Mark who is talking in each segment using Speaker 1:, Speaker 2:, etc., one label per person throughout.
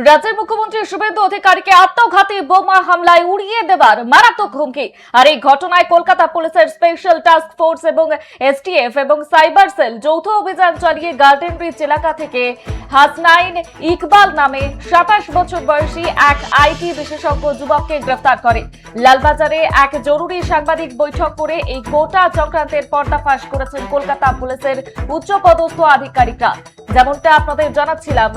Speaker 1: রাজ্যের মুখ্যমন্ত্রী শুভেন্দু অধিকারীকে আত্মঘাতী বোমা হামলায় উড়িয়ে দেবার মারাত্মক হুমকি। আর এই ঘটনায় কলকাতা পুলিশের স্পেশাল টাস্ক ফোর্স এবং এসটিএফ এবং সাইবার সেল যৌথ অভিযান চালিয়ে গার্ডেন ব্রিজ এলাকা থেকে হাসনাইন ইকবাল নামে 27 বছর বয়সী এক আইটি বিশেষজ্ঞ যুবককে গ্রেফতার করে। লালবাজারে এক জরুরি সাংবাদিক বৈঠক করে এই গোটা চক্রান্তের পর্দাফাশ করেছেন কলকাতা পুলিশের উচ্চপদস্থ আধিকারিকরা। যেমনটা আপনাদের জানাচ্ছিলাম,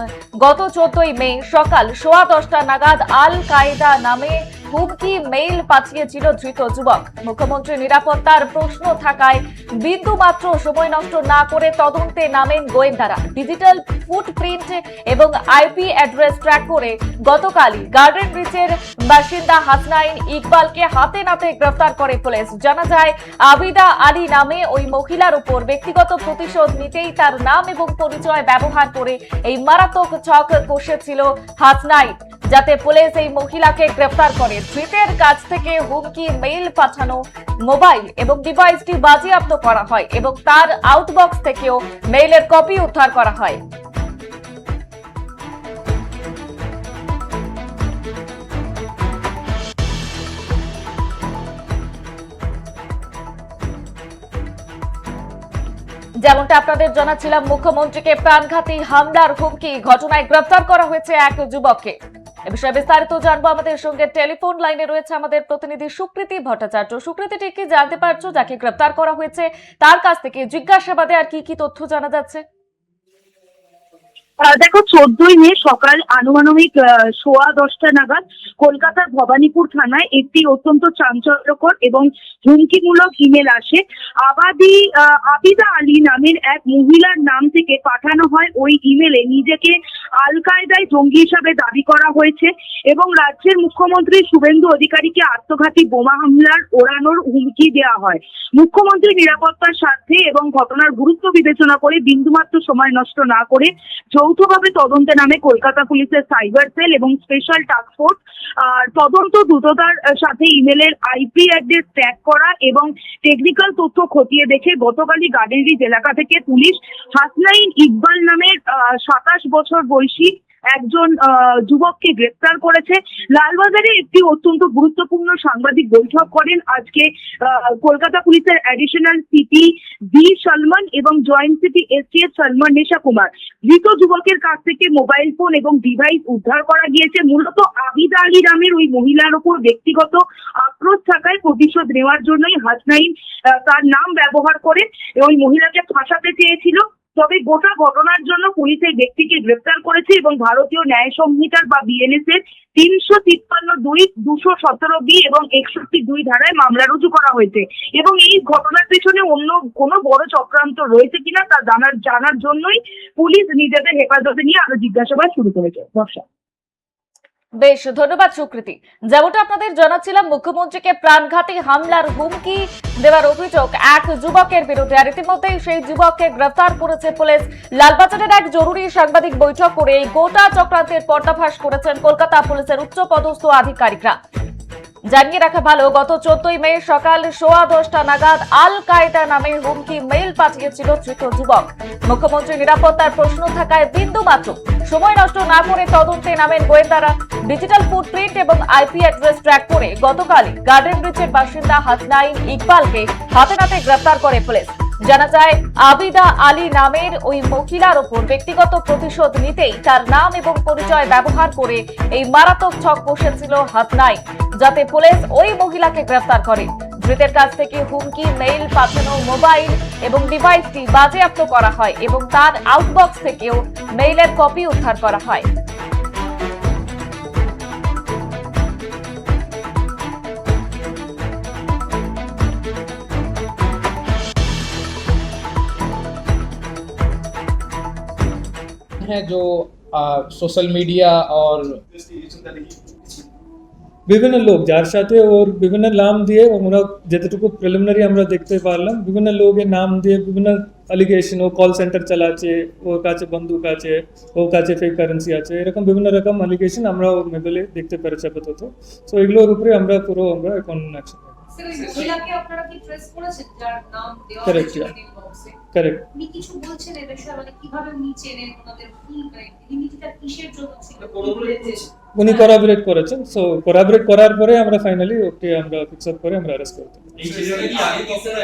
Speaker 1: গত 14 মে সকাল 10:15 নাগাদ আল কায়দা নামে হুমকি মেইল পাঠিয়েছিল ধৃত যুবক। মুখ্যমন্ত্রী নিরাপত্তার প্রশ্ন থাকায় বিন্দু মাত্র সময় নষ্ট না করে তদন্তে নামেন গোয়েন্দারা। ডিজিটাল ফুটপ্রিন্ট এবং আইপি অ্যাড্রেস ট্র্যাক করে গতকালই গার্ডেন ব্রিজের বাসিন্দা হাসনাইন ইকবালকে হাতে নাতে গ্রেফতার করে পুলিশ। জানা যায়, আবিদা আলী নামে ওই মহিলার উপর ব্যক্তিগত প্রতিশোধ নিতেই তার নাম এবং পরিচয় ব্যবহার করে এই মারাত্মক ছক কষেছিল হাসনাইন, যাতে পুলিশ এই মহিলাকে গ্রেফতার করে। ধৃতের কাছ থেকে হুমকি মেইল পাঠানো মোবাইল এবং ডিভাইসটি বাজেয়াপ্ত করা হয় এবং তার আউটবক্স থেকেও মেইলের কপি উদ্ধার করা হয়। যেমনটা আপনাদের জানাচ্ছিলাম, মুখ্যমন্ত্রীকে প্রাণঘাতী হামলার হুমকি, ঘটনায় গ্রেফতার করা হয়েছে এক যুবককে। এ বিষয়ে বিস্তারিত জানবো। আমাদের সঙ্গে টেলিফোন লাইনে রয়েছে আমাদের প্রতিনিধি সুকৃতি ভট্টাচার্য। সুকৃতি, ঠিক কি জানতে পারছো যাকে গ্রেফতার করা হয়েছে তার কাছ থেকে জিজ্ঞাসাবাদে আর কি কি তথ্য জানা যাচ্ছে?
Speaker 2: দেখো, 14 মে সকাল আনুমানিক 10:15 নাগাদ কলকাতার ভবানীপুর থানায় একটি অত্যন্ত চাঞ্চল্যকর এবং হুমকিমূলক ইমেল আসে। আবিদা আলী নামের এক মহিলার নাম থেকে পাঠানো হয়। ওই ইমেলে নিজেকে আল কায়দায় জঙ্গি হিসাবে দাবি করা হয়েছে এবং রাজ্যের মুখ্যমন্ত্রী শুভেন্দু অধিকারীকে আত্মঘাতী বোমা হামলার ওড়ানোর হুমকি দেওয়া হয়। মুখ্যমন্ত্রী নিরাপত্তার স্বার্থে এবং ঘটনার গুরুত্ব বিবেচনা করে বিন্দুমাত্র সময় নষ্ট না করে যৌথভাবে তদন্তে নামে কলকাতা পুলিশের সাইবার সেল এবং স্পেশাল টাস্ক ফোর্স। তদন্ত দ্রুততার সাথে ইমেলের আইপি অ্যাড্রেস ট্র্যাক করা এবং টেকনিক্যাল তথ্য খতিয়ে দেখে গতকালই গার্ডেন ব্রিজ এলাকা থেকে পুলিশ হাসনাইন ইকবাল নামের 27 বছর বয়সী একজন যুবককে গ্রেফতার করেছে। লালবাজারে একটি অত্যন্ত গুরুত্বপূর্ণ সাংবাদিক বৈঠক করেন আজকে কলকাতা পুলিশের অ্যাডিশনাল সিপি বি সলমন এবং জয়েন্ট সিপি এসটিএফ সলমন নেশা কুমার। ধৃত যুবকের কাছ থেকে মোবাইল ফোন এবং ডিভাইস উদ্ধার করা গিয়েছে। মূলত আবিদা আলী নামের ওই মহিলার উপর ব্যক্তিগত আক্রোশ থাকায় প্রতিশোধ নেওয়ার জন্যই হাসনাইন তার নাম ব্যবহার করে ওই মহিলাকে ফাঁসাতে চেয়েছিল। তবে গোটা ঘটনার জন্য পুলিশ এই ব্যক্তিকে গ্রেফতার করেছে এবং ভারতীয় ন্যায় সংহিতার বা বিএনএস এর 353(2), 217(b) এবং 61(2) ধারায় মামলা রুজু করা হয়েছে এবং এই ঘটনার পেছনে অন্য কোনো বড় চক্রান্ত রয়েছে কিনা তা জানার জন্যই পুলিশ নিজেদের হেফাজতে নিয়ে আরো জিজ্ঞাসাবাদ শুরু করেছে। বর্ষা,
Speaker 1: বেশ, ধন্যবাদ সুকৃতি। যেমনটা আপনাদের জানাচ্ছিলাম, মুখ্যমন্ত্রীকে প্রাণঘাতী হামলার হুমকি দেওয়ার অভিযোগ এক যুবকের বিরুদ্ধে, আর ইতিমধ্যেই সেই যুবককে গ্রেফতার করেছে পুলিশ। লালবাজারের এক জরুরি সাংবাদিক বৈঠক করে এই গোটা চক্রান্তের পর্দাফাশ করেছেন কলকাতা পুলিশের উচ্চপদস্থ আধিকারিকরা। জানিয়ে রাখা ভালো, গত 14 মে সকাল 10:15 নাগাদ আল কায়দা নামে হুমকি মেইল পাঠিয়েছিল ধৃত যুবক। মুখ্যমন্ত্রী নিরাপত্তার প্রশ্ন থাকায় বিন্দু মাত্র সময় নষ্ট না করে তদন্তে নামেন গোয়েন্দারা। ডিজিটাল ফুটপ্রিন্ট এবং আইপি অ্যাড্রেস ট্র্যাক করে গতকালই গার্ডেন ব্রিজের বাসিন্দা হাসনাইন ইকবালকে হাতে নাতে গ্রেফতার করে পুলিশ। জানা যায়, আবিদা আলী নামের ওই মহিলার উপর ব্যক্তিগত প্রতিশোধ নিতেই তার নাম এবং পরিচয় ব্যবহার করে এই মারাত্মক ছক কষেছিল হাসনাইন, যাতে পুলিশ ওই মহিলাকে গ্রেফতার করে। ধৃতের কাছ থেকে হুমকি মেইল পাঠানো মোবাইল এবং ডিভাইসটি বাজেয়াপ্ত করা হয় এবং তার আউটবক্স থেকেও মেইলের কপি উদ্ধার করা হয়।
Speaker 3: है जो সোশ্যাল মিডিয়া और বিভিন্ন লোক যার সাথে ওর বিভিন্ন নাম দিয়ে আমরা যেটুকু প্রিলিমিনারি আমরা দেখতে পারলাম, বিভিন্ন লোকের নাম দিয়ে বিভিন্ন অ্যালিগেশন, ও কল সেন্টার চালাচ্ছে, ওর কাছে বন্দুক আছে, ওর কাছে ফেক কারেন্সি আছে, এরকম বিভিন্ন রকম অ্যালিগেশন আমরা ওর মোবাইলে দেখতে পেরেছি আপাতত। সো এগুলোর উপরে আমরা এখন অ্যাকশন
Speaker 4: স্যার ওই মহিলাকে আপনারা কি ট্রেস করেছেন যার নাম দেওয়া
Speaker 3: Correct,
Speaker 4: হয়েছিল
Speaker 3: yeah.
Speaker 4: টিপ বক্সে?
Speaker 3: কারেক্ট।
Speaker 4: উনি কিছু বলছেন এ বিষয়ে, মানে কিভাবে উনি চেনেন ওনাদের ফুল আইডেন্টিটিটা কিসের জন্য ছিল?
Speaker 3: উনি কোরাবরেট করেছেন, সো কোরাবরেট করার পরে আমরা ফাইনালি ওকে আমরা ফিক্স আপ করে আমরা অ্যারেস্ট করতে
Speaker 5: এই বিষয়ে কি আগে কখনো